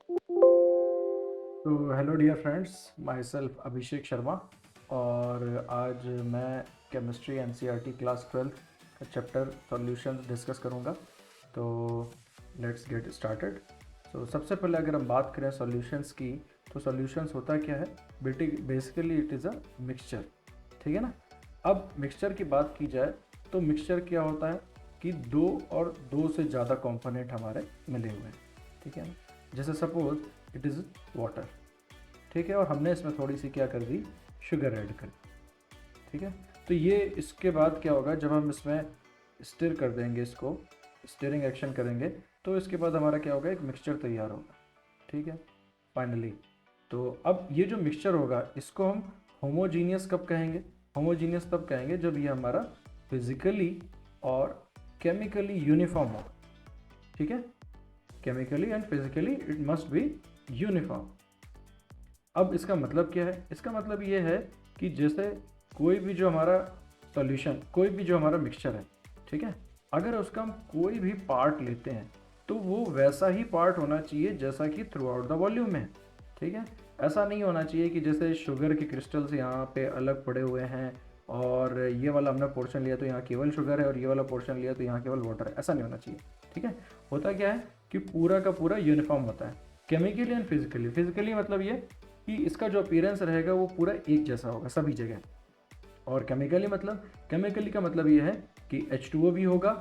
तो hello dear friends, myself Abhishek Sharma. और आज मैं केमिस्ट्री एनसीईआरटी क्लास 12 का चैप्टर सॉल्यूशंस डिस्कस करूँगा। तो लेट्स गेट स्टार्टेड। तो सबसे पहले अगर हम बात करें सॉल्यूशंस की, तो सॉल्यूशंस होता क्या है? Basically it is a mixture, ठीक है ना। अब मिक्सचर की बात की जाए तो मिक्सचर क्या होता है कि दो और दो से ज़्यादा कंपोनेंट हमारे मिले हुए हैं, ठीक है ना। जैसे सपोज इट इज़ वाटर, ठीक है, और हमने इसमें थोड़ी सी क्या कर दी, शुगर ऐड कर दी, ठीक है। तो ये इसके बाद क्या होगा, जब हम इसमें स्टिर कर देंगे, इसको स्टिरिंग एक्शन करेंगे, तो इसके बाद हमारा क्या होगा, एक मिक्सचर तैयार होगा, ठीक है, फाइनली। तो अब ये जो मिक्सचर होगा इसको हम होमोजीनियस कब कहेंगे? होमोजीनियस तब कहेंगे जब ये हमारा फिजिकली और केमिकली यूनिफॉर्म होगा, ठीक है। Chemically and physically it must be uniform. अब इसका मतलब क्या है? इसका मतलब ये है कि जैसे कोई भी जो हमारा सॉल्यूशन, कोई भी जो हमारा मिक्सचर है, ठीक है, अगर उसका हम कोई भी पार्ट लेते हैं तो वो वैसा ही पार्ट होना चाहिए जैसा कि थ्रू आउट द वॉल्यूम है, ठीक है। ऐसा नहीं होना चाहिए कि जैसे शुगर के क्रिस्टल्स यहाँ पे अलग पड़े हुए हैं और ये वाला हमने पोर्शन लिया तो यहाँ केवल शुगर है और ये वाला पोर्शन लिया तो यहाँ केवल वाटर है, ऐसा नहीं होना चाहिए, ठीक है। होता क्या है कि पूरा का पूरा यूनिफॉर्म होता है, केमिकली एंड फिजिकली। फिजिकली मतलब ये कि इसका जो अपीयरेंस रहेगा वो पूरा एक जैसा होगा सभी जगह। और केमिकली मतलब, केमिकली का मतलब ये है कि H2O भी होगा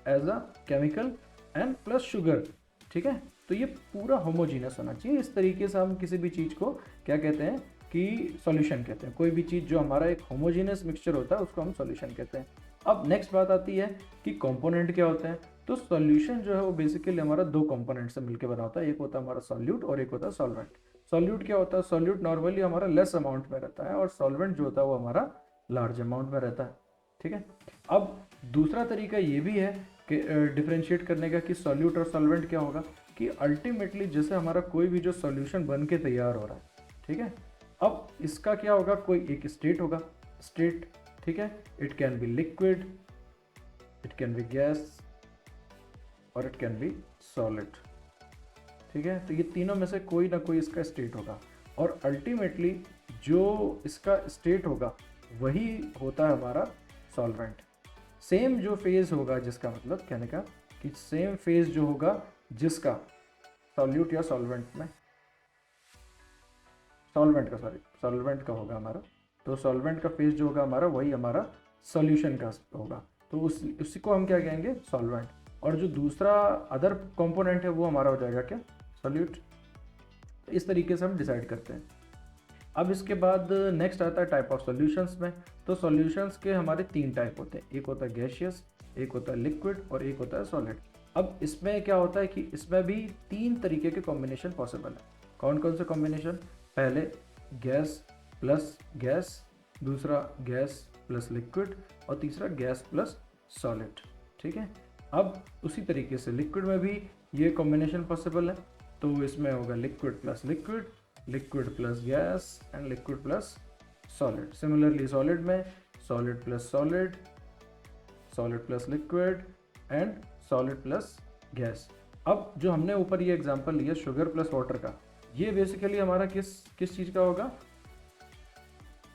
as a chemical and plus sugar, ठीक है। तो ये पूरा होमोजीनियस होना चाहिए। इस तरीके से हम किसी भी चीज़ को क्या कहते हैं कि सॉल्यूशन कहते हैं। कोई भी चीज़ जो हमारा एक होमोजीनियस मिक्सचर होता है उसको हम सॉल्यूशन कहते हैं। अब नेक्स्ट बात आती है कि कंपोनेंट क्या होते हैं। तो सॉल्यूशन जो है वो बेसिकली हमारा दो कंपोनेंट से मिलकर बना होता है, एक होता है हमारा सॉल्यूट और एक होता है सॉल्वेंट। सॉल्यूट क्या होता है? सॉल्यूट नॉर्मली हमारा लेस अमाउंट में रहता है और सॉल्वेंट जो होता है वो हमारा लार्ज अमाउंट में रहता है, ठीक है। अब दूसरा तरीका ये भी है कि डिफ्रेंशिएट करने का कि सॉल्यूट और सॉल्वेंट क्या होगा, कि अल्टीमेटली जैसे हमारा कोई भी जो सॉल्यूशन बन के तैयार हो रहा है, ठीक है, अब इसका क्या होगा, कोई एक स्टेट होगा, स्टेट, ठीक है। It can be liquid, it can be gas और इट कैन बी सॉलिड, ठीक है। तो ये तीनों में से कोई ना कोई इसका स्टेट होगा और अल्टीमेटली जो इसका स्टेट होगा वही होता है हमारा सॉल्वेंट। सेम जो फेज होगा, जिसका मतलब कहने का कि सेम फेज जो होगा जिसका सॉल्यूट या सॉल्वेंट में, सॉल्वेंट का, सॉरी सॉल्वेंट का होगा हमारा, तो सॉल्वेंट का फेज जो होगा हमारा वही हमारा सॉल्यूशन का होगा, तो उसी को हम क्या कहेंगे, सॉल्वेंट। और जो दूसरा अदर कंपोनेंट है वो हमारा हो जाएगा क्या, सॉल्यूट। इस तरीके से हम डिसाइड करते हैं। अब इसके बाद नेक्स्ट आता है टाइप ऑफ सॉल्यूशंस में। तो सॉल्यूशंस के हमारे तीन टाइप होते हैं, एक होता है गैसियस, एक होता है लिक्विड और एक होता है सॉलिड। अब इसमें क्या होता है कि इसमें भी तीन तरीके के कॉम्बिनेशन पॉसिबल है। कौन कौन से कॉम्बिनेशन? पहले गैस प्लस गैस, दूसरा गैस प्लस लिक्विड और तीसरा गैस प्लस सॉलिड, ठीक है। अब उसी तरीके से लिक्विड में भी ये कॉम्बिनेशन पॉसिबल है। तो इसमें होगा liquid plus liquid, liquid plus gas and liquid plus solid. Similarly solid में solid plus solid, solid plus liquid and solid plus gas. अब जो हमने ऊपर ये एग्जांपल लिया शुगर प्लस वाटर का, ये बेसिकली हमारा किस किस चीज़ का होगा,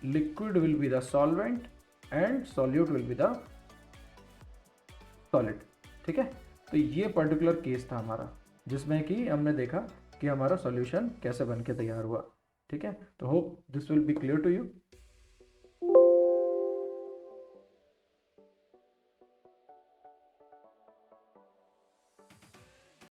liquid will be the solvent and solute will be the solid, ठीक है। तो ये पर्टिकुलर केस था हमारा जिसमें कि हमने देखा कि हमारा सॉल्यूशन कैसे बन के तैयार हुआ, ठीक है। तो hope this will be clear to you.